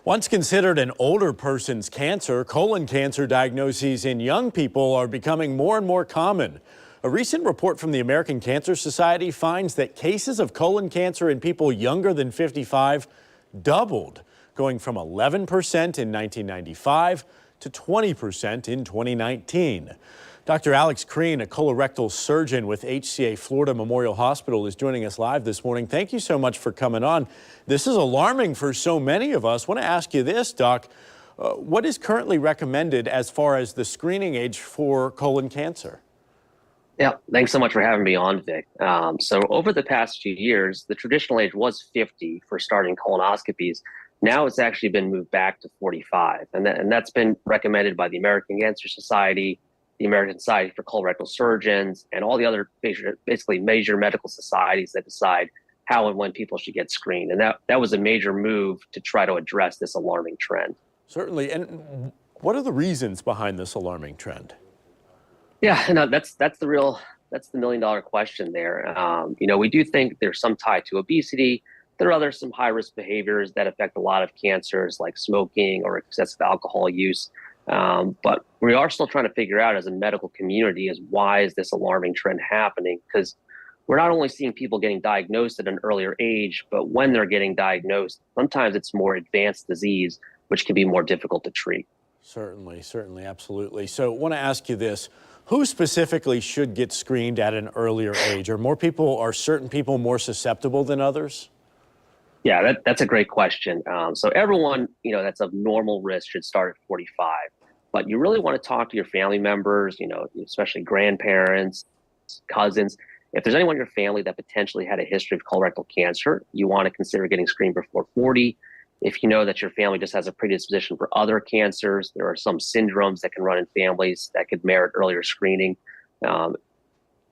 Once considered an older person's cancer, colon cancer diagnoses in young people are becoming more and more common. A recent report from the American Cancer Society finds that cases of colon cancer in people younger than 55 doubled, going from 11% in 1995 to 20% in 2019. Dr. Alex Crean, a colorectal surgeon with HCA Florida Memorial Hospital, is joining us live this morning. Thank you so much for coming on. This is alarming for so many of us. I want to ask you this, Doc. What is currently recommended as far as the screening age for colon cancer? Yeah, thanks so much for having me on, Vic. So over the past few years, the traditional age was 50 for starting colonoscopies. Now it's actually been moved back to 45, and that's been recommended by the American Cancer Society, the American Society for Colorectal Surgeons, and all the other major medical societies that decide how and when people should get screened. And that was a major move to try to address this alarming trend. Certainly. And what are the reasons behind this alarming trend? Yeah, no, that's the million-dollar question there. We do think there's some tie to obesity. There are some high-risk behaviors that affect a lot of cancers, like smoking or excessive alcohol use. But we are still trying to figure out as a medical community why is this alarming trend happening? Because we're not only seeing people getting diagnosed at an earlier age, but when they're getting diagnosed, sometimes it's more advanced disease, which can be more difficult to treat. Certainly, absolutely. So I want to ask you this. Who specifically should get screened at an earlier age? Are certain people more susceptible than others? Yeah, that's a great question. So everyone, that's of normal risk should start at 45. But you really want to talk to your family members, especially grandparents, cousins. If there's anyone in your family that potentially had a history of colorectal cancer, you want to consider getting screened before 40. If you know that your family just has a predisposition for other cancers, there are some syndromes that can run in families that could merit earlier screening.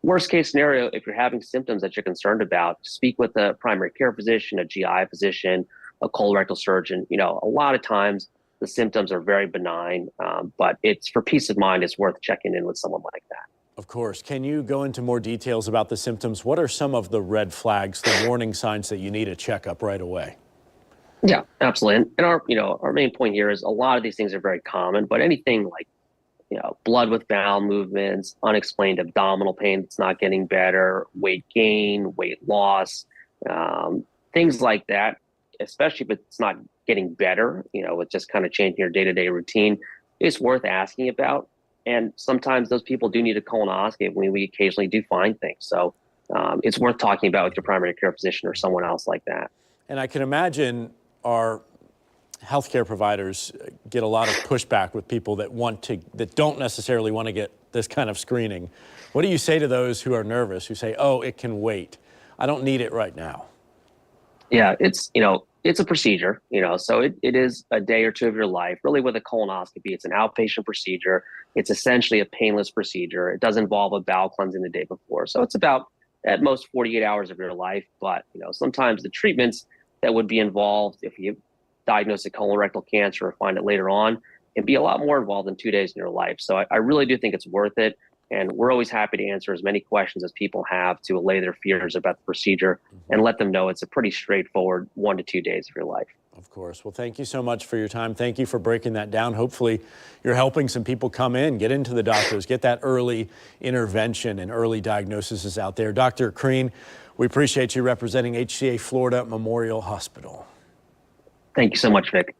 Worst case scenario, if you're having symptoms that you're concerned about, speak with a primary care physician, a GI physician, a colorectal surgeon. A lot of times the symptoms are very benign, but it's for peace of mind, it's worth checking in with someone like that. Of course. Can you go into more details about the symptoms? What are some of the red flags, the warning signs that you need a checkup right away? Yeah, absolutely. And our main point here is a lot of these things are very common, but anything like blood with bowel movements, unexplained abdominal pain that's not getting better, weight gain, weight loss, things like that, especially if it's not getting better, with just kind of changing your day-to-day routine, it's worth asking about. And sometimes those people do need a colonoscopy when we occasionally do find things. So it's worth talking about with your primary care physician or someone else like that. And I can imagine our healthcare providers get a lot of pushback with people that don't necessarily want to get this kind of screening. What do you say to those who are nervous, who say, "Oh, it can wait. I don't need it right now"? Yeah, it's a procedure, so it is a day or two of your life. Really, with a colonoscopy, it's an outpatient procedure. It's essentially a painless procedure. It does involve a bowel cleansing the day before. So it's about at most 48 hours of your life. But, sometimes the treatments that would be involved if you diagnose a colorectal cancer or find it later on can be a lot more involved than 2 days in your life. So I really do think it's worth it. And we're always happy to answer as many questions as people have to allay their fears about the procedure and let them know it's a pretty straightforward 1 to 2 days of your life. Of course. Well, thank you so much for your time. Thank you for breaking that down. Hopefully you're helping some people come in, get into the doctors, get that early intervention and early diagnosis is out there. Dr. Crean, we appreciate you representing HCA Florida Memorial Hospital. Thank you so much, Vic.